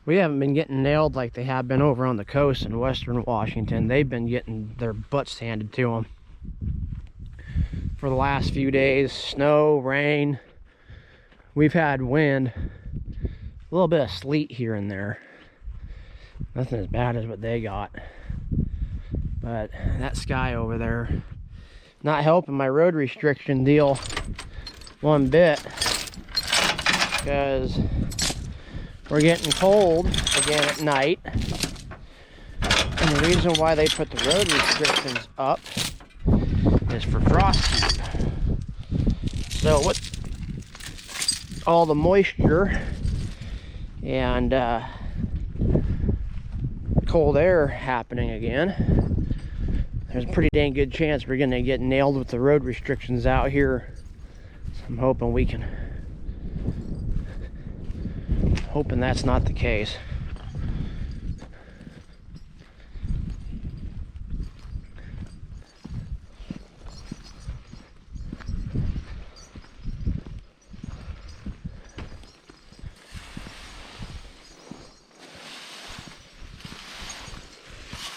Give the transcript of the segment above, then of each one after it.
We haven't been getting nailed like they have been over on the coast in western Washington. They've been getting their butts handed to them for the last few days. Snow, rain. We've had wind, a little bit of sleet here and there. Nothing as bad as what they got. But that sky over there, not helping my road restriction deal one bit, because we're getting cold again at night. And the reason why they put the road restrictions up is for frost keep. So with all the moisture and cold air happening again, there's a pretty dang good chance we're gonna get nailed with the road restrictions out here. So I'm hoping that's not the case.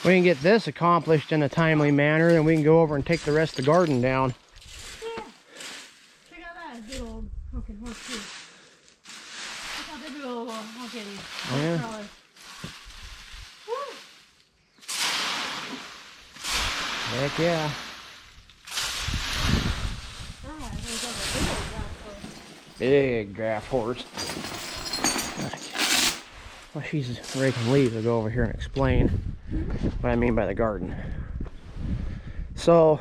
We can get this accomplished in a timely manner, then we can go over and take the rest of the garden down. Yeah. Check out that big old honking horseshoe. Check out the big old honking. Yeah. Heck yeah. Big draft horse. While she's raking leaves, I'll go over here and explain what I mean by the garden. So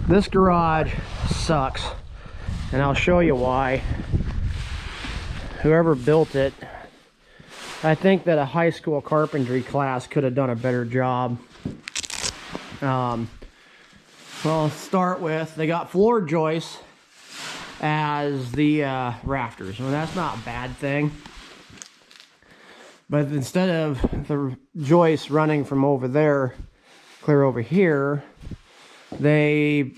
this garage sucks, and I'll show you why. Whoever built it I think that a high school carpentry class could have done a better job. Well, let's start with, they got floor joists as the rafters. Well, that's not a bad thing. But instead of the joists running from over there clear over here, they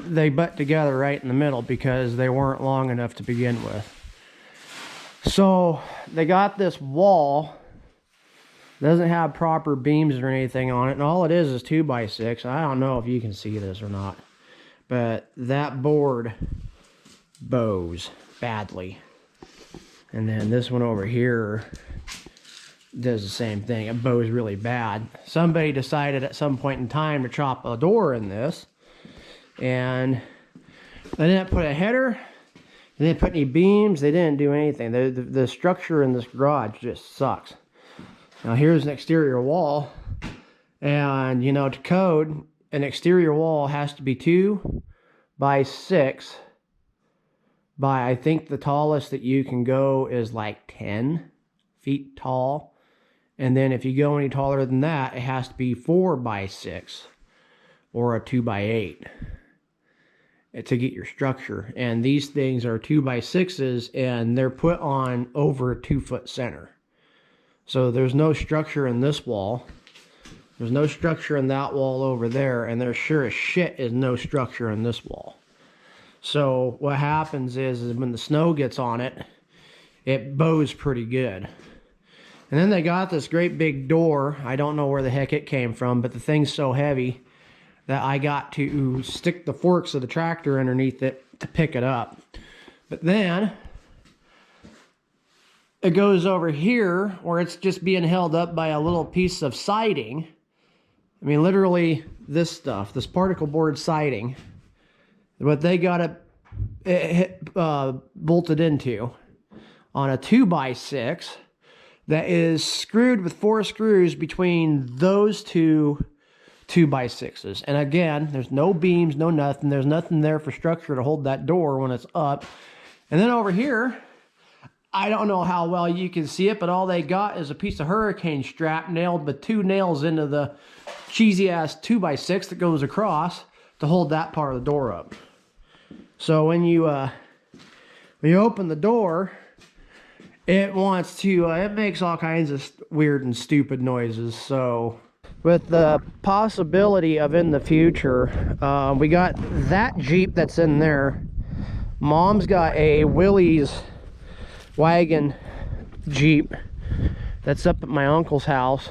butt together right in the middle because they weren't long enough to begin with. So they got this wall, doesn't have proper beams or anything on it, and all it is 2x6. I don't know if you can see this or not, but that board bows badly. And then this one over here does the same thing. It bows really bad. Somebody decided at some point in time to chop a door in this, and they didn't put a header, they didn't put any beams, they didn't do anything. The structure in this garage just sucks. Now here's an exterior wall, and you know, to code, an exterior wall has to be 2x6 by, I think the tallest that you can go is like 10 feet tall. And then if you go any taller than that, it has to be 4x6 or a 2x8 to get your structure. And these things are 2x6s, and they're put on over a 2-foot center. So there's no structure in this wall. There's no structure in that wall over there, and there sure as shit is no structure in this wall. So what happens is when the snow gets on it, it bows pretty good. And then they got this great big door. I don't know where the heck it came from, but the thing's so heavy that I got to stick the forks of the tractor underneath it to pick it up. But then it goes over here where it's just being held up by a little piece of siding. I mean, literally this stuff, this particle board siding, what they got it bolted into on a 2x6 that is screwed with 4 screws between those two 2x6s. And again, there's no beams, no nothing. There's nothing there for structure to hold that door when it's up. And then over here, I don't know how well you can see it, but all they got is a piece of hurricane strap nailed with 2 nails into the cheesy ass 2x6 that goes across to hold that part of the door up. So when you open the door, it wants to, it makes all kinds of weird and stupid noises. So with the possibility of in the future, we got that Jeep that's in there. Mom's got a Willys wagon Jeep that's up at my uncle's house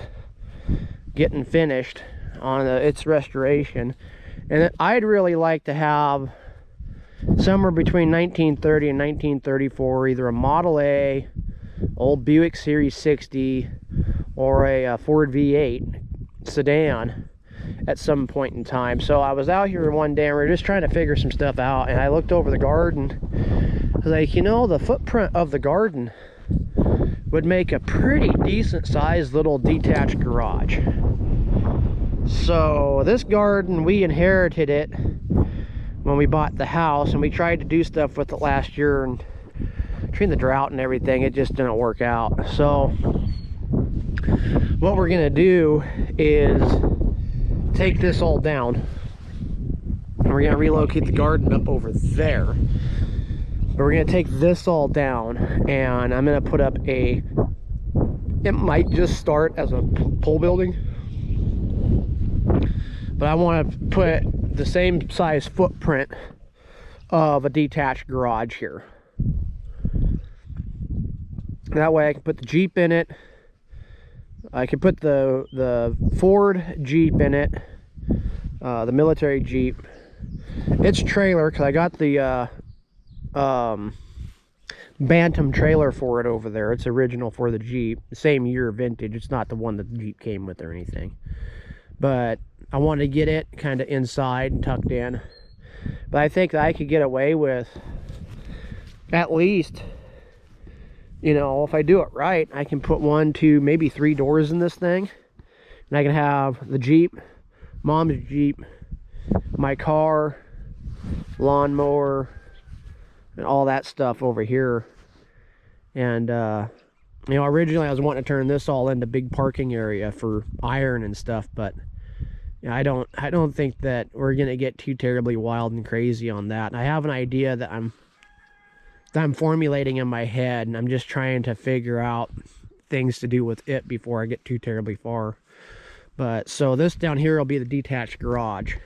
getting finished on its restoration. And I'd really like to have somewhere between 1930 and 1934, either a Model A, old Buick Series 60, or a Ford V8 sedan at some point in time. So I was out here one day and we were just trying to figure some stuff out, and I looked over the garden. I was like, you know, the footprint of the garden would make a pretty decent sized little detached garage. So this garden, we inherited it when we bought the house, and we tried to do stuff with it last year, and between the drought and everything, it just didn't work out. So what we're gonna do is take this all down, and we're gonna relocate the garden up over there. But we're gonna take this all down, and I'm gonna put up it might just start as a pole building, but I want to put the same size footprint of a detached garage here. That way I can put the Jeep in it. I can put the Ford Jeep in it, the military Jeep. It's trailer, because I got the Bantam trailer for it over there. It's original for the Jeep, same year vintage. It's not the one that the Jeep came with or anything, but I wanted to get it kind of inside and tucked in. But I think that I could get away with at least, you know, if I do it right, I can put 1, 2, maybe 3 doors in this thing, and I can have the Jeep, Mom's Jeep, my car, lawnmower, and all that stuff over here. And You know, originally I was wanting to turn this all into big parking area for iron and stuff, but you know, I don't think that we're gonna get too terribly wild and crazy on that. I have an idea that I'm formulating in my head, and I'm just trying to figure out things to do with it before I get too terribly far. But so this down here will be the detached garage.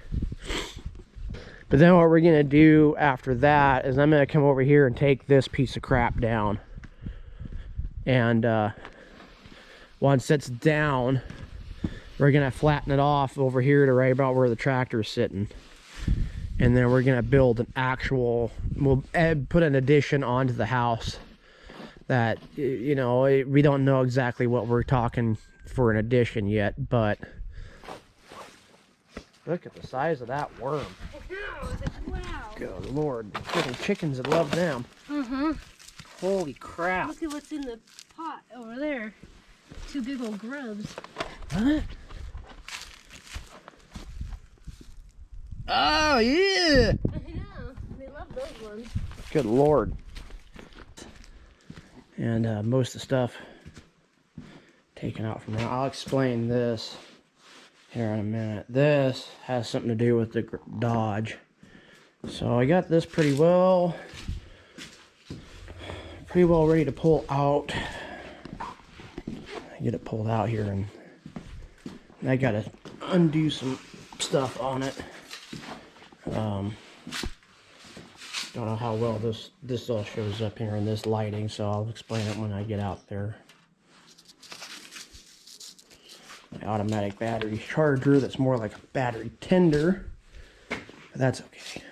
But then what we're gonna do after that is I'm gonna come over here and take this piece of crap down. And once it's down, we're gonna flatten it off over here to right about where the tractor is sitting. And then we're gonna build an actual, we'll put an addition onto the house that, you know, we don't know exactly what we're talking for an addition yet, but look at the size of that worm. Wow. Good Lord, freaking chickens that love them. Mm-hmm. Holy crap. Look at what's in the pot over there. 2 big old grubs. Huh? Oh, yeah. I know. They love those ones. Good Lord. And most of the stuff taken out from there. I'll explain this here in a minute. This has something to do with the Dodge. So I got this pretty well ready to pull out. Get it pulled out here, and I gotta undo some stuff on it. Don't know how well this all shows up here in this lighting, so I'll explain it when I get out there. My automatic battery charger that's more like a battery tender, but that's okay.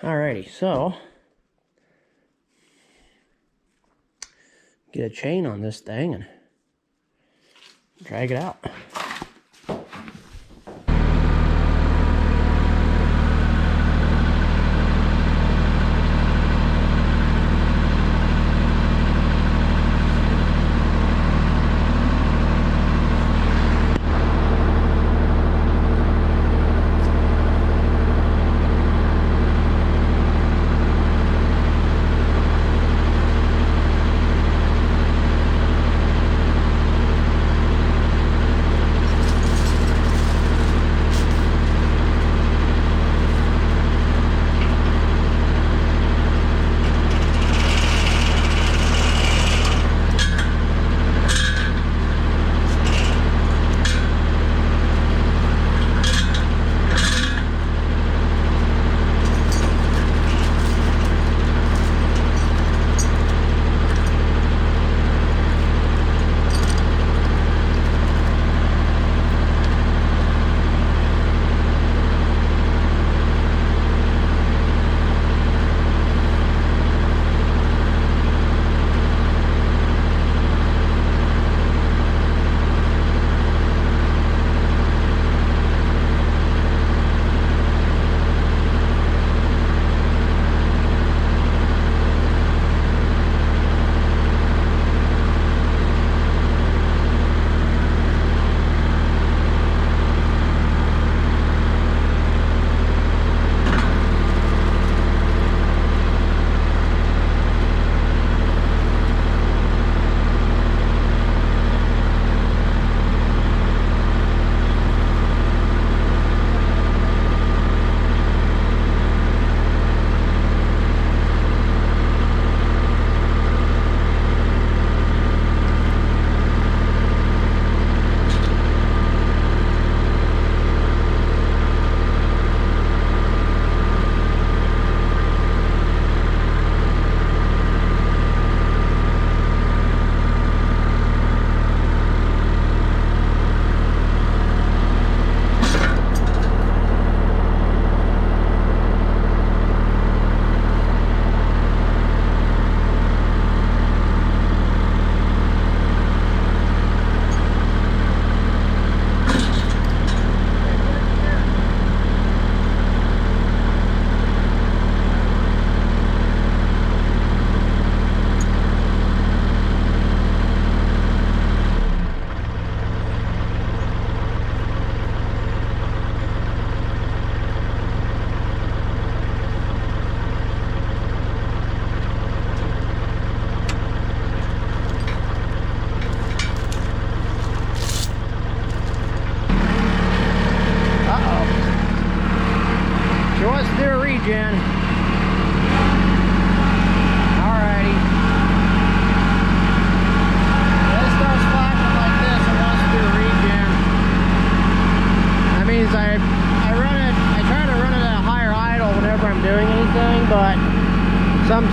Alrighty, so get a chain on this thing and drag it out.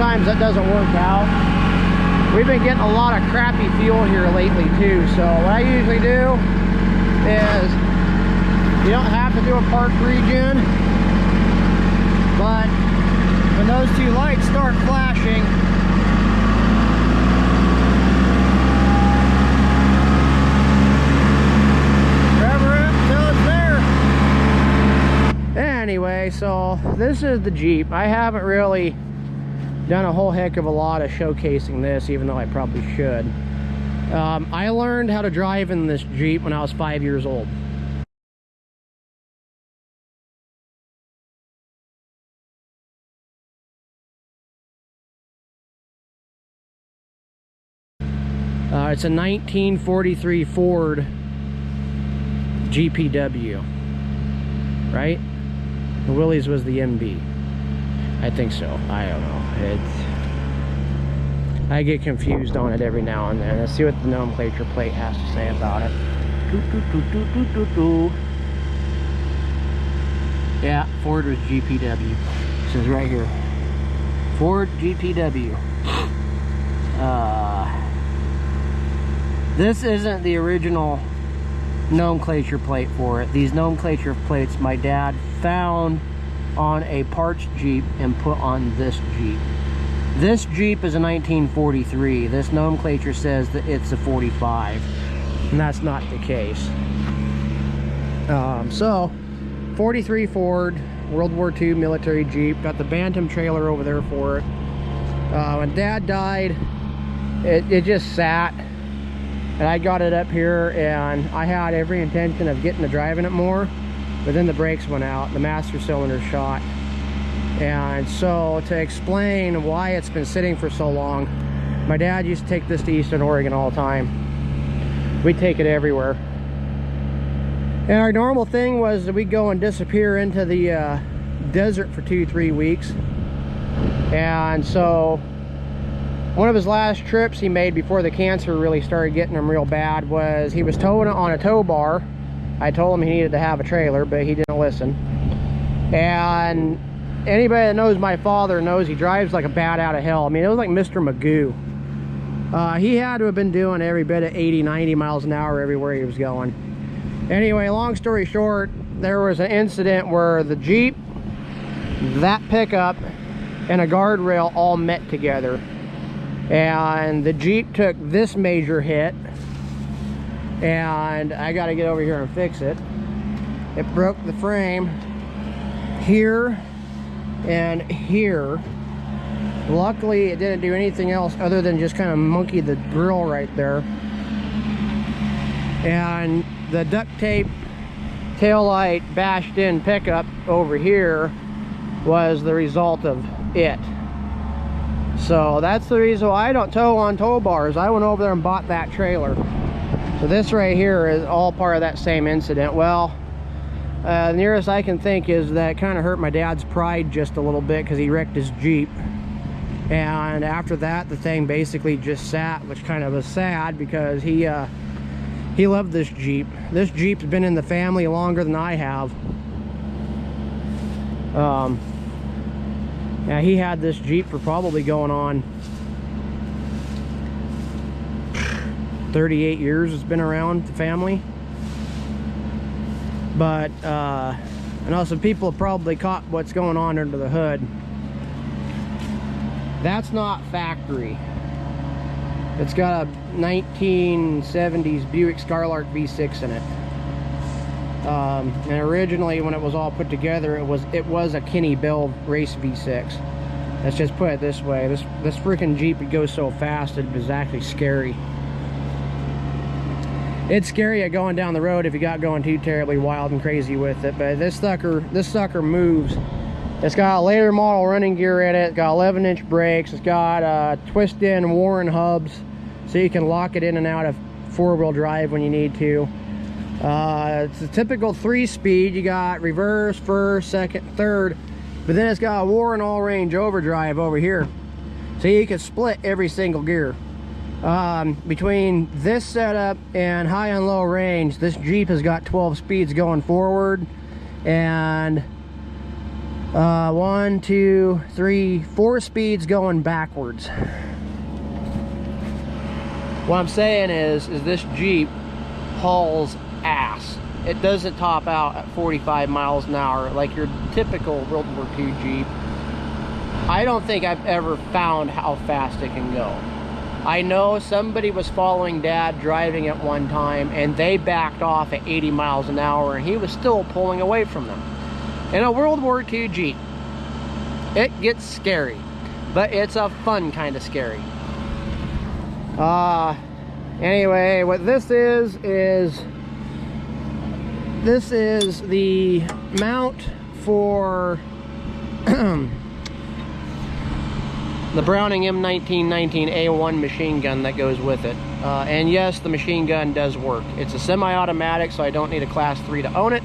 sometimes that doesn't work out. We've been getting a lot of crappy fuel here lately too, so what I usually do is, you don't have to do a park regen, but when those two lights start flashing, anyway, so this is the Jeep. I haven't really done a whole heck of a lot of showcasing this, even though I probably should. I learned how to drive in this Jeep when I was 5 years old. It's a 1943 Ford GPW, right? The Willys was the MB. I think so. I don't know. I get confused on it every now and then. Let's see what the nomenclature plate has to say about it. Yeah, Ford was GPW. This is right here. Ford GPW. This isn't the original nomenclature plate for it. These nomenclature plates my dad found on a parts Jeep and put on this Jeep. This Jeep is a 1943. This nomenclature says that it's a 45, and that's not the case. So 43 Ford, World War II military Jeep. Got the Bantam trailer over there for it. When Dad died, it just sat, and I got it up here, and I had every intention of getting to driving it more, but then the brakes went out, the master cylinder shot. And so to explain why it's been sitting for so long, my dad used to take this to Eastern Oregon all the time. We'd take it everywhere. And our normal thing was that we'd go and disappear into the desert for 2-3 weeks. And so one of his last trips he made before the cancer really started getting him real bad was he was towing it on a tow bar. I told him he needed to have a trailer, but he didn't listen. And anybody that knows my father knows he drives like a bat out of hell. I mean, it was like Mr. Magoo. He had to have been doing every bit of 80-90 miles an hour everywhere he was going. Anyway, long story short, there was an incident where the Jeep, that pickup, and a guardrail all met together. And the Jeep took this major hit, and I got to get over here and fix it. It broke the frame here and here. Luckily it didn't do anything else other than just kind of monkey the grill right there. And the duct tape taillight bashed in pickup over here was the result of it. So that's the reason why I don't tow on tow bars. I went over there and bought that trailer. So this right here is all part of that same incident. Well, the nearest I can think is that it kind of hurt my dad's pride just a little bit because he wrecked his Jeep. And after that, the thing basically just sat, which kind of was sad because he loved this Jeep. This Jeep's been in the family longer than I have. Yeah, he had this Jeep for probably going on 38 years. It's been around the family. But I know some people have probably caught what's going on under the hood. That's not factory. It's got a 1970s Buick Skylark V6 in it. And originally, when it was all put together, it was a Kenny Bell race V6. Let's just put it this way: this freaking Jeep, it goes so fast it was actually scary. It's scary at going down the road if you got going too terribly wild and crazy with it. But this sucker moves. It's got a later model running gear in it. It's got 11-inch brakes. It's got twist-in Warren hubs, so you can lock it in and out of four-wheel drive when you need to. It's a typical 3-speed. You got reverse, first, second, third, but then it's got a Warren all-range overdrive over here, so you can split every single gear. Between this setup and high and low range, this Jeep has got 12 speeds going forward and 1, 2, 3, 4 speeds going backwards. What I'm saying is this Jeep hauls ass. It doesn't top out at 45 miles an hour like your typical World War II Jeep. I don't think I've ever found how fast it can go. I know somebody was following Dad driving at one time and they backed off at 80 miles an hour and he was still pulling away from them. In a World War II Jeep, it gets scary, but it's a fun kind of scary. Anyway, what this is this is the mount for the Browning M1919A1 machine gun that goes with it. And yes, the machine gun does work. It's a semi-automatic, so I don't need a class 3 to own it,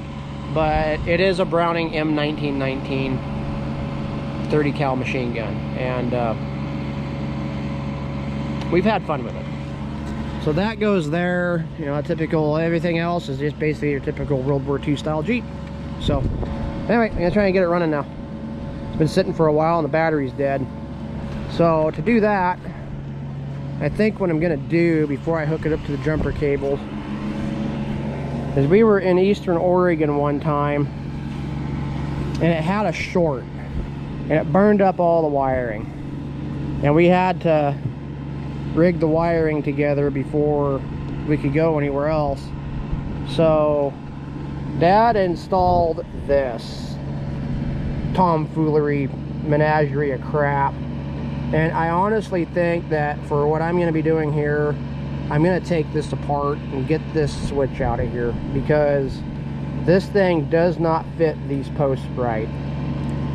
but it is a Browning M1919 30 cal machine gun, and we've had fun with it. So that goes there. You know, typical, everything else is just basically your typical World War II style Jeep. So anyway, I'm gonna try and get it running now. It's been sitting for a while and the battery's dead. So to do that, I think what I'm gonna do before I hook it up to the jumper cable is, we were in Eastern Oregon one time and it had a short and it burned up all the wiring, and we had to rig the wiring together before we could go anywhere else. So Dad installed this tomfoolery menagerie of crap, and I honestly think that for what I'm going to be doing here, I'm going to take this apart and get this switch out of here, because this thing does not fit these posts right.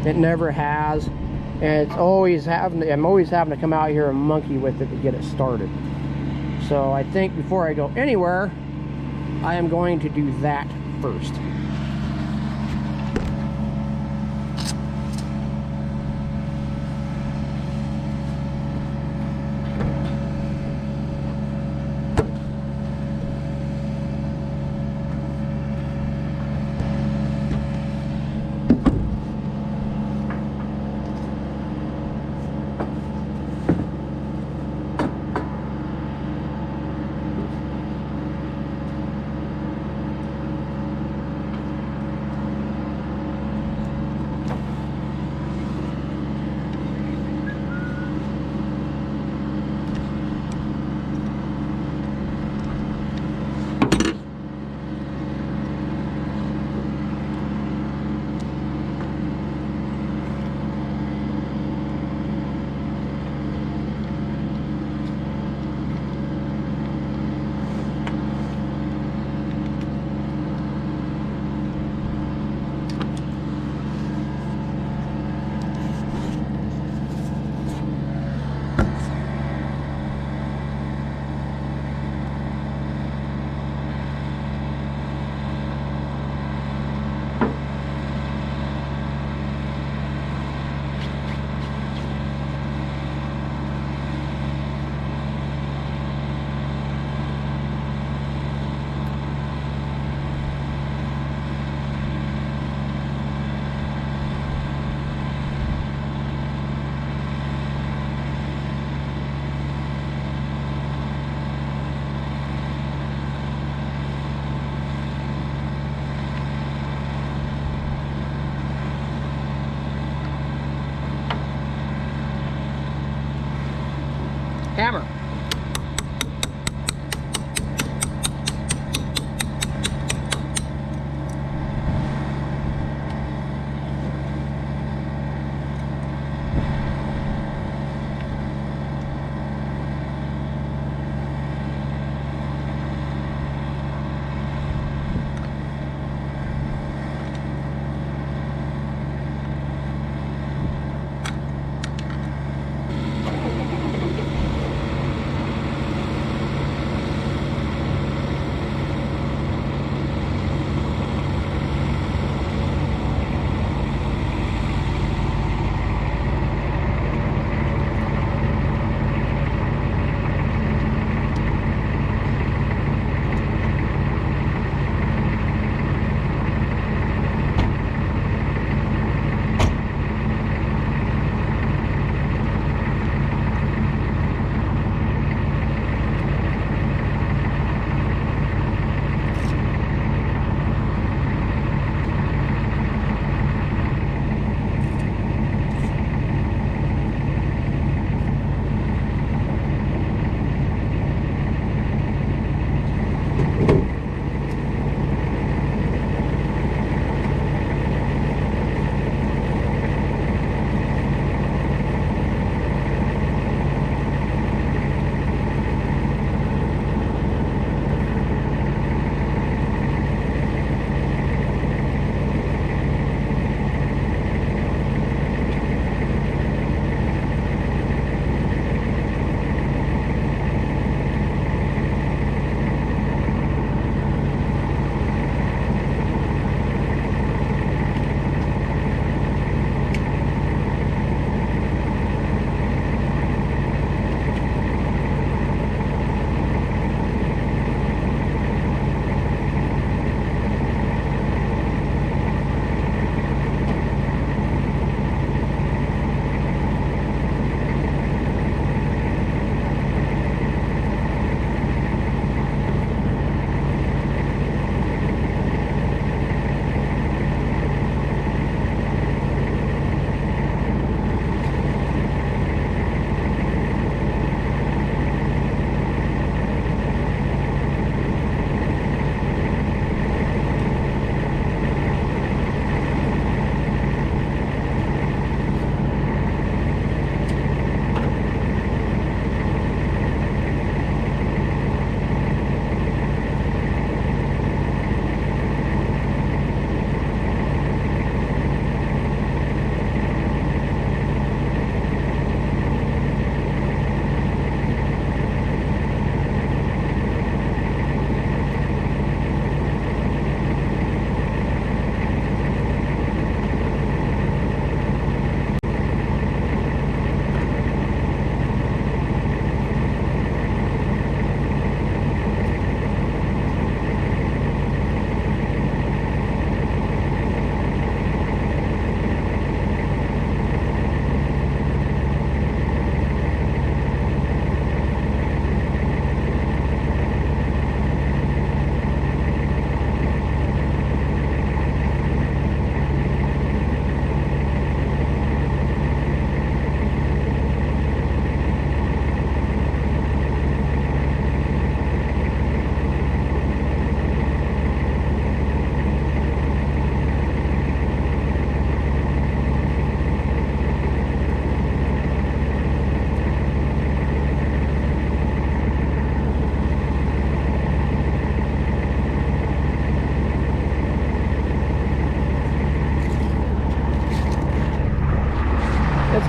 It never has, and it's always I'm always having to come out here and monkey with it to get it started. So I think before I go anywhere, I am going to do that first.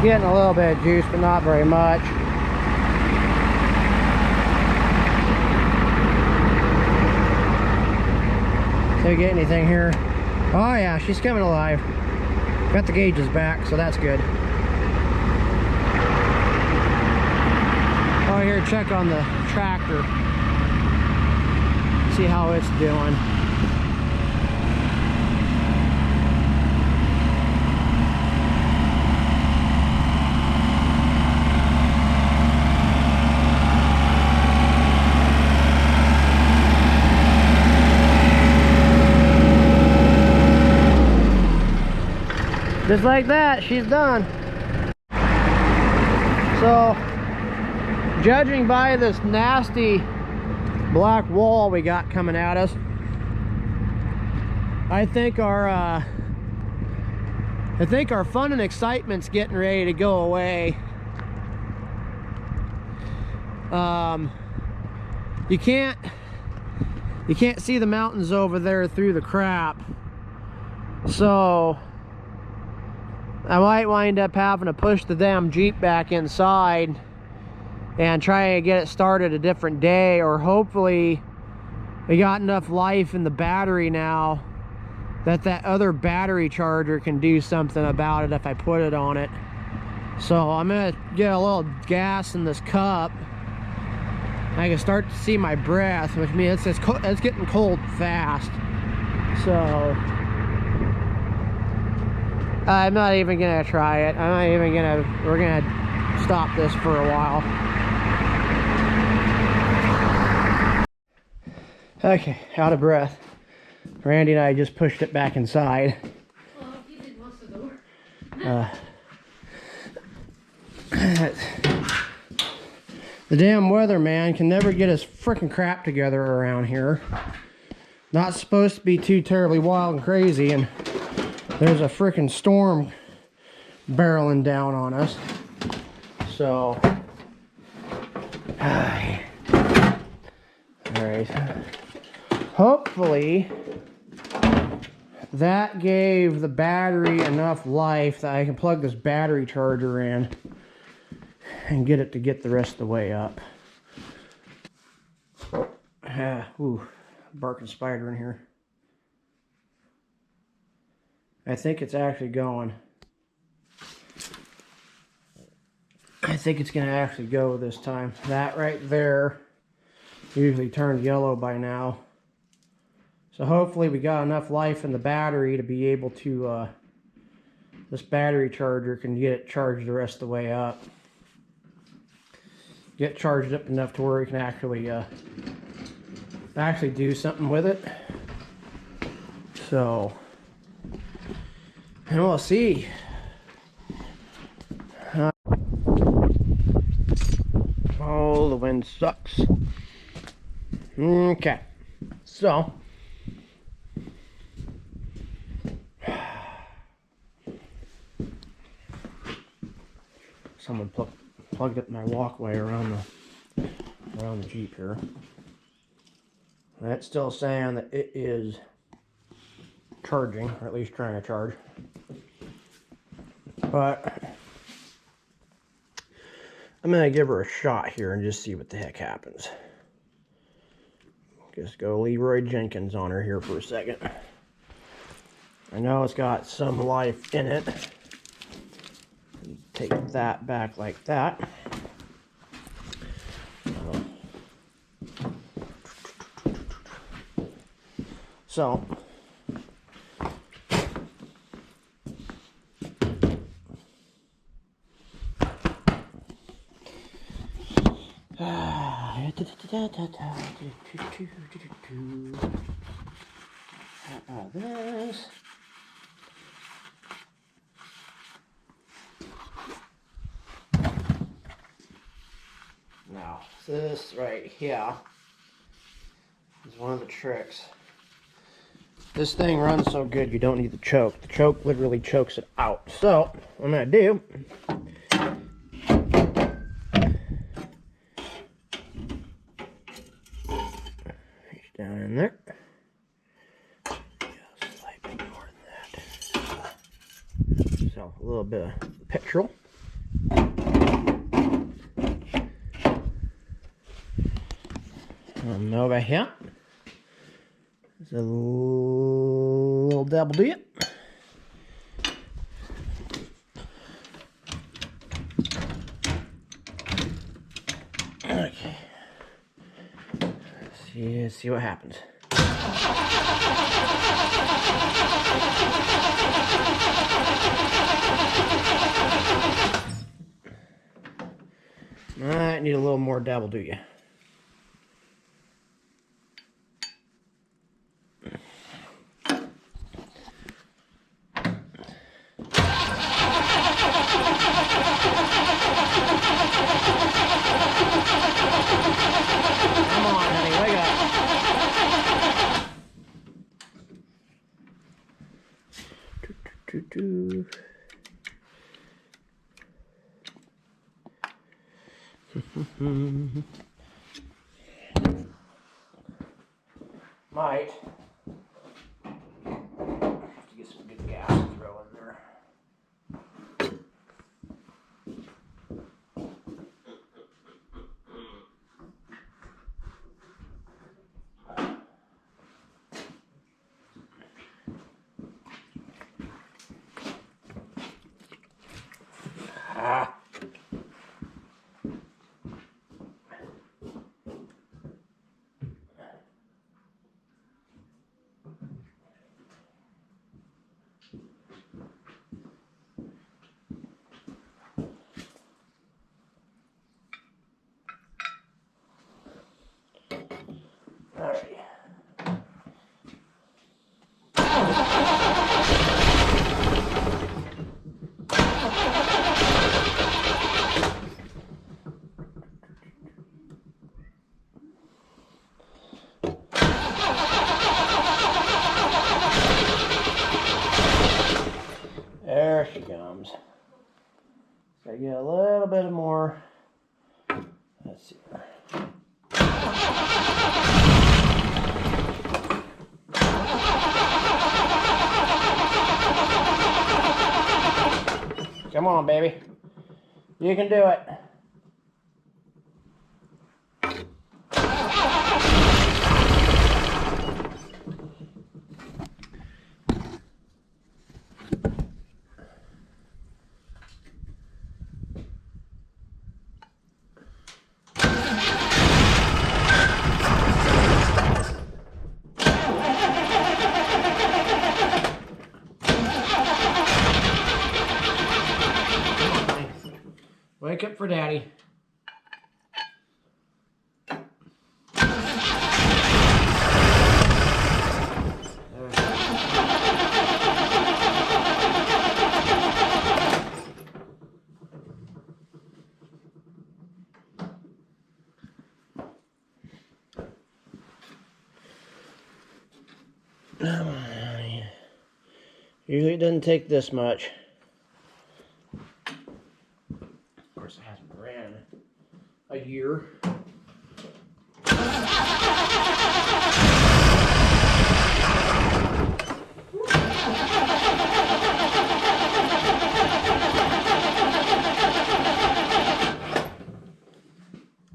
getting a little bit of juice, but not very much. Did we get anything here? Oh yeah, she's coming alive. Got the gauges back, so that's good. Oh, here, check on the tractor. See how it's doing. Just like that, she's done. So, judging by this nasty black wall we got coming at us, I think our fun and excitement's getting ready to go away. You can't see the mountains over there through the crap, so I might wind up having to push the damn Jeep back inside and try to get it started a different day, or hopefully we got enough life in the battery now that other battery charger can do something about it if I put it on it. So I'm gonna get a little gas in this cup. I can start to see my breath, which means it's getting cold fast. So I'm not even gonna try it. We're gonna stop this for a while. Okay, out of breath. Randy and I just pushed it back inside. Well, he did most of the work. The damn weatherman can never get his frickin' crap together around here. Not supposed to be too terribly wild and crazy, and there's a frickin' storm barreling down on us. So, alright. Hopefully, that gave the battery enough life that I can plug this battery charger in and get it to get the rest of the way up. Ooh, barking spider in here. I think it's actually going. I think it's going to actually go this time. That right there usually turned yellow by now. So hopefully we got enough life in the battery to be able to, this battery charger can get it charged the rest of the way up. Get charged up enough to where we can actually do something with it. So, and we'll see. Oh, the wind sucks. Okay, so someone plugged up my walkway around the Jeep here. That's still saying that it is charging, or at least trying to charge. But I'm gonna give her a shot here and just see what the heck happens. Just go Leroy Jenkins on her here for a second. I know it's got some life in it. Take that back like that. So how about this? Now, this right here is one of the tricks. This thing runs so good you don't need the choke. The choke literally chokes it out. So, what I'm going to do, reach down in there. Just slightly more than that. So, a little bit of petrol. And over here, there's a little double dip. Okay. See what happens. Alright, need a little more dabble, do you? Come on, honey, wake up. Might have to get some good gas to throw in there. Alrighty. There she comes. So I get a little bit more. Let's see. Come on, baby. You can do it. Wake up for daddy. Usually it doesn't take this much. Of course, it hasn't ran a year.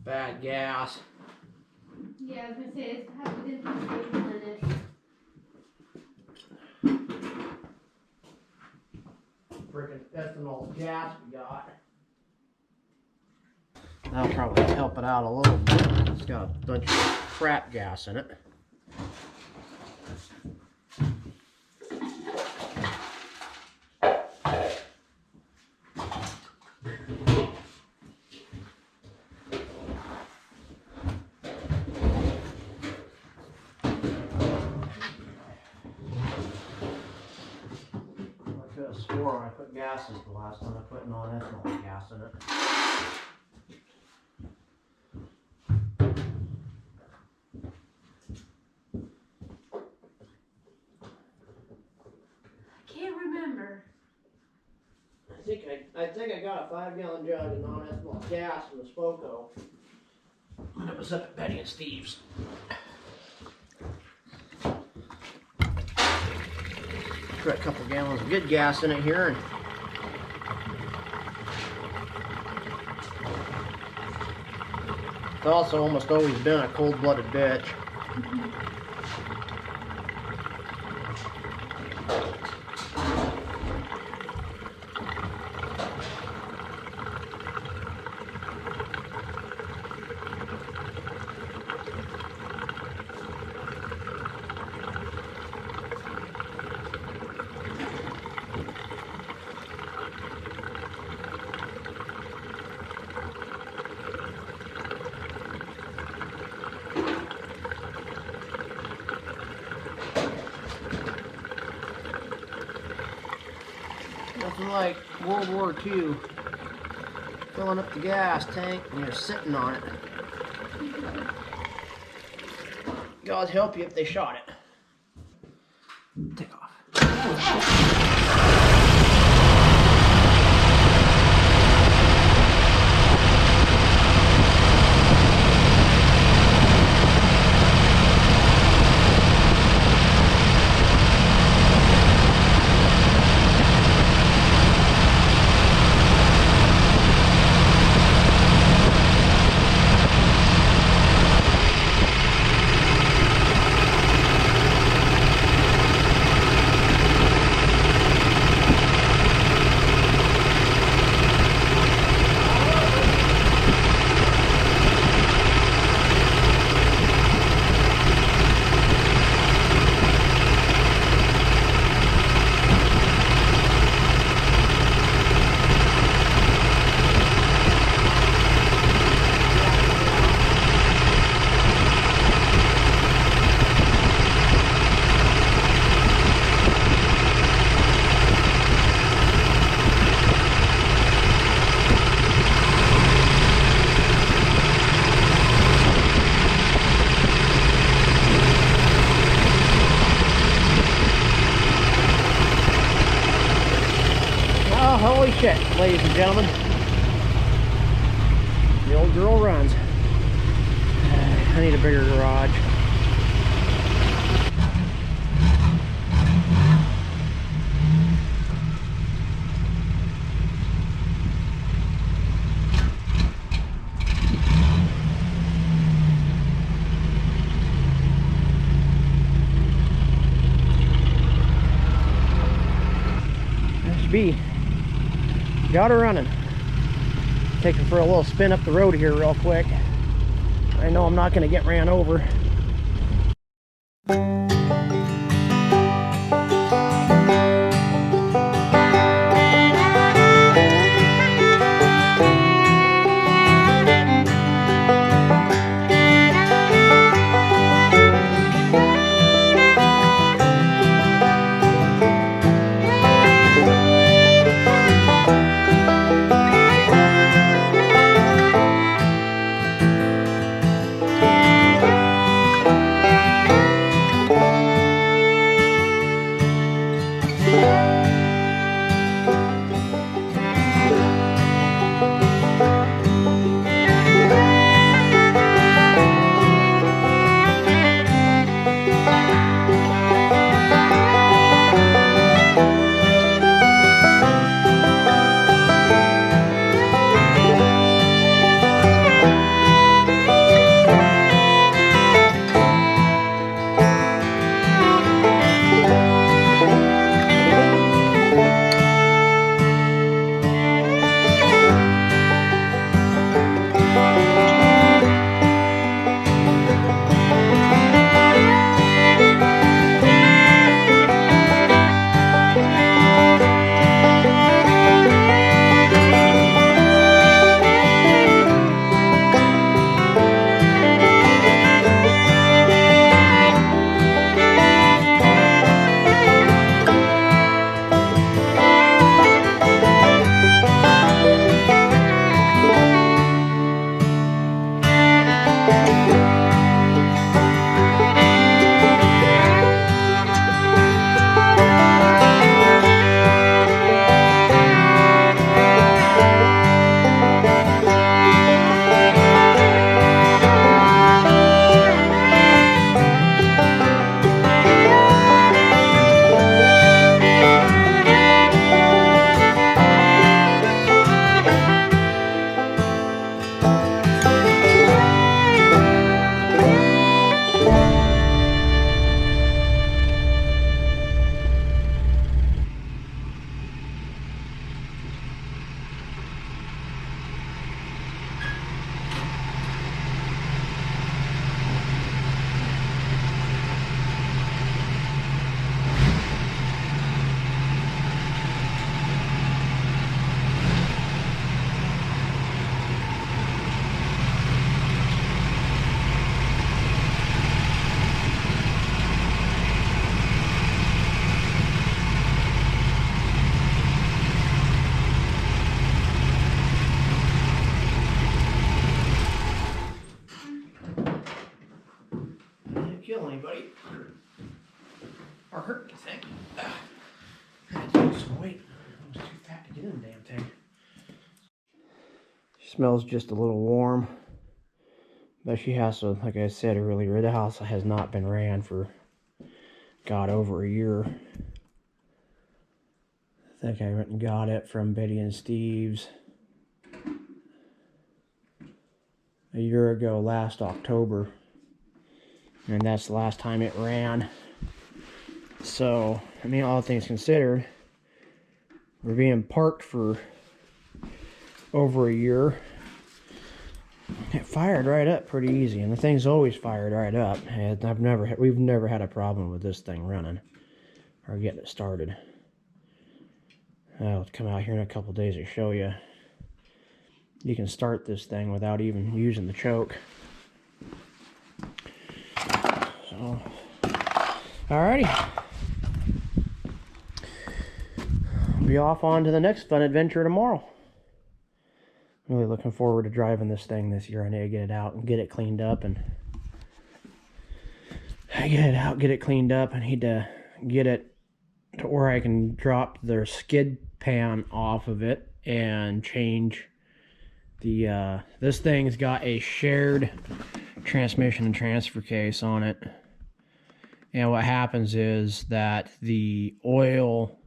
Bad gas. Yeah, I was gonna say it's been in it. Freaking ethanol gas we got. That'll probably help it out a little bit. It's got a bunch of crap gas in it. I could have swore I put gas in it the last time I put non-ethanol gas in it. I think I got a 5-gallon jug of non-ethanol gas from the Spoko when it was up at Betty and Steve's. Put a couple gallons of good gas in it here, and also almost always been a cold-blooded bitch. Nothing like World War II. Filling up the gas tank and you're sitting on it. God help you if they shot it. Take off. Holy shit, ladies and gentlemen. The old girl runs. I need a bigger garage. SB. Got her running. Take her for a little spin up the road here real quick. I know I'm not going to get ran over. kill anybody or hurt anything. I had to lose some weight. I was too fat to get in the damn thing. She smells just a little warm. But she has to, like I said earlier, the house has not been ran for, God, over a year. I think I went and got it from Betty and Steve's a year ago, last October. And that's the last time it ran. So, I mean, all things considered, we're being parked for over a year. It fired right up pretty easy, and the thing's always fired right up. And we've never had a problem with this thing running or getting it started. I'll come out here in a couple days to show you. You can start this thing without even using the choke. So, alrighty. I'll be off on to the next fun adventure tomorrow. Really looking forward to driving this thing this year. I need to get it out and get it cleaned up, and I get it cleaned up. I need to get it to where I can drop the skid pan off of it and change the this thing's got a shared transmission and transfer case on it. And what happens is that the oil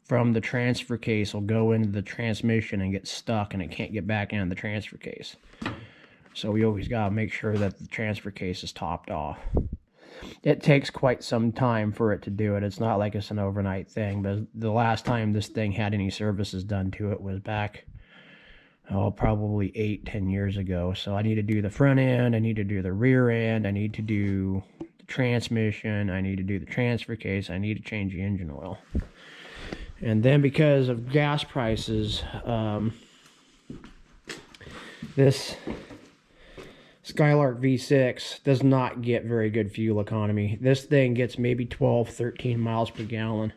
from the transfer case will go into the transmission and get stuck, and it can't get back into the transfer case. So we always got to make sure that the transfer case is topped off. It takes quite some time for it to do it. It's not like it's an overnight thing, but the last time this thing had any services done to it was back, probably 8-10 years ago. So I need to do the front end, I need to do the rear end, I need to do the transmission, I need to do the transfer case, I need to change the engine oil. And then because of gas prices, this Skylark V6 does not get very good fuel economy. This thing gets maybe 12-13 miles per gallon.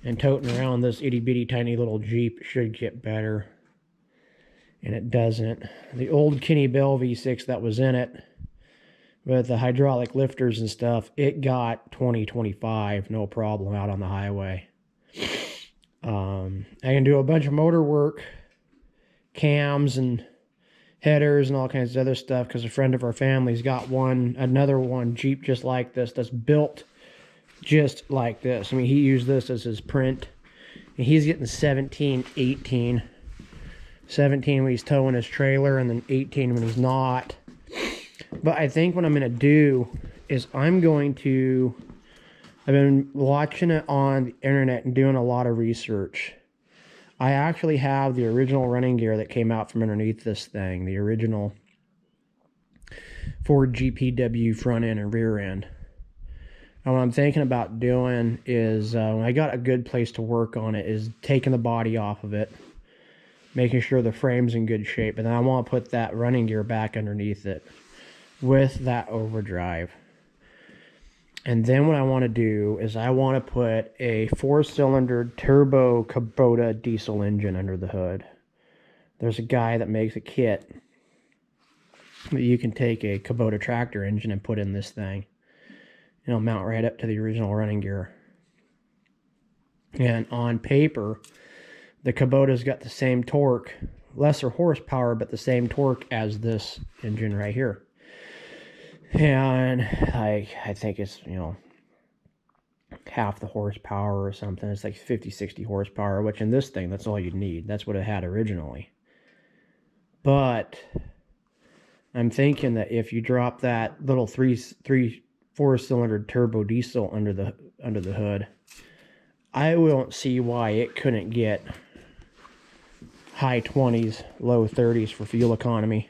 And toting around this itty bitty tiny little Jeep should get better. And it doesn't. The old Kenny Bell V6 that was in it, with the hydraulic lifters and stuff, it got 20-25, no problem, out on the highway. I can do a bunch of motor work, cams and headers and all kinds of other stuff, because a friend of our family's got another Jeep just like this, that's built just like this. I mean, he used this as his print, and he's getting 17, 18. 17 when he's towing his trailer, and then 18 when he's not. But I think what I'm going to do is I've been watching it on the internet and doing a lot of research. I actually have the original running gear that came out from underneath this thing, the original Ford GPW front end and rear end. And what I'm thinking about doing is, when I got a good place to work on it, is taking the body off of it, making sure the frame's in good shape, and then I want to put that running gear back underneath it with that overdrive. And then what I want to do is I want to put a 4-cylinder turbo Kubota diesel engine under the hood. There's a guy that makes a kit that you can take a Kubota tractor engine and put in this thing. It'll mount right up to the original running gear. And on paper, the Kubota's got the same torque, lesser horsepower, but the same torque as this engine right here. And I think it's, half the horsepower or something. It's like 50-60 horsepower, which in this thing, that's all you need. That's what it had originally. But I'm thinking that if you drop that little 4-cylinder turbo diesel under the hood, I won't see why it couldn't get high 20s, low 30s for fuel economy.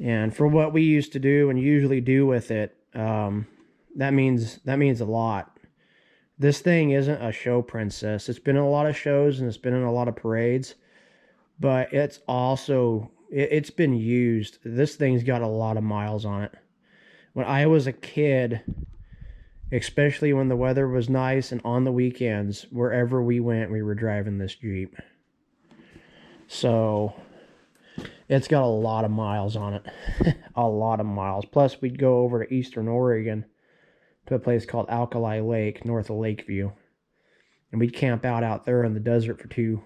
And for what we used to do and usually do with it, that means a lot. This thing isn't a show princess. It's been in a lot of shows and it's been in a lot of parades, but it's also, it's been used. This thing's got a lot of miles on it. When I was a kid, especially when the weather was nice and on the weekends, wherever we went, we were driving this Jeep. So It's got a lot of miles on it. A lot of miles. Plus, we'd go over to Eastern Oregon to a place called Alkali Lake, north of Lakeview. And we'd camp out there in the desert for 2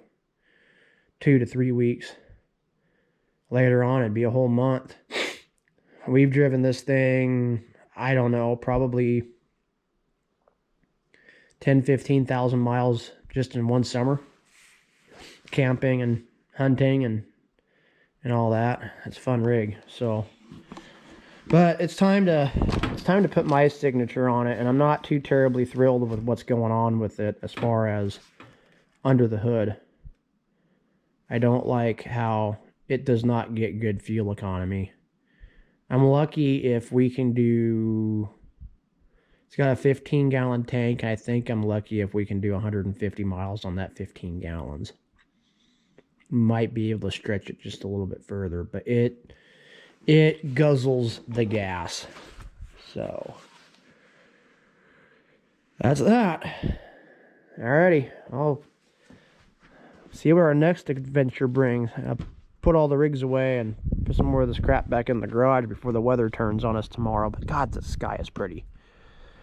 to 3 weeks. Later on, it'd be a whole month. We've driven this thing, I don't know, probably 10, 15,000 miles just in one summer. Camping and hunting and all that. It's a fun rig. So, but it's time to put my signature on it, and I'm not too terribly thrilled with what's going on with it as far as under the hood. I don't like how it does not get good fuel economy. I'm lucky if we can do... It's got a 15-gallon tank. I think I'm lucky if we can do 150 miles on that 15 gallons. Might be able to stretch it just a little bit further, but it guzzles the gas. So that's that. Alrighty, I'll see where our next adventure brings. I'll put all the rigs away and put some more of this crap back in the garage before the weather turns on us tomorrow. But God, the sky is pretty.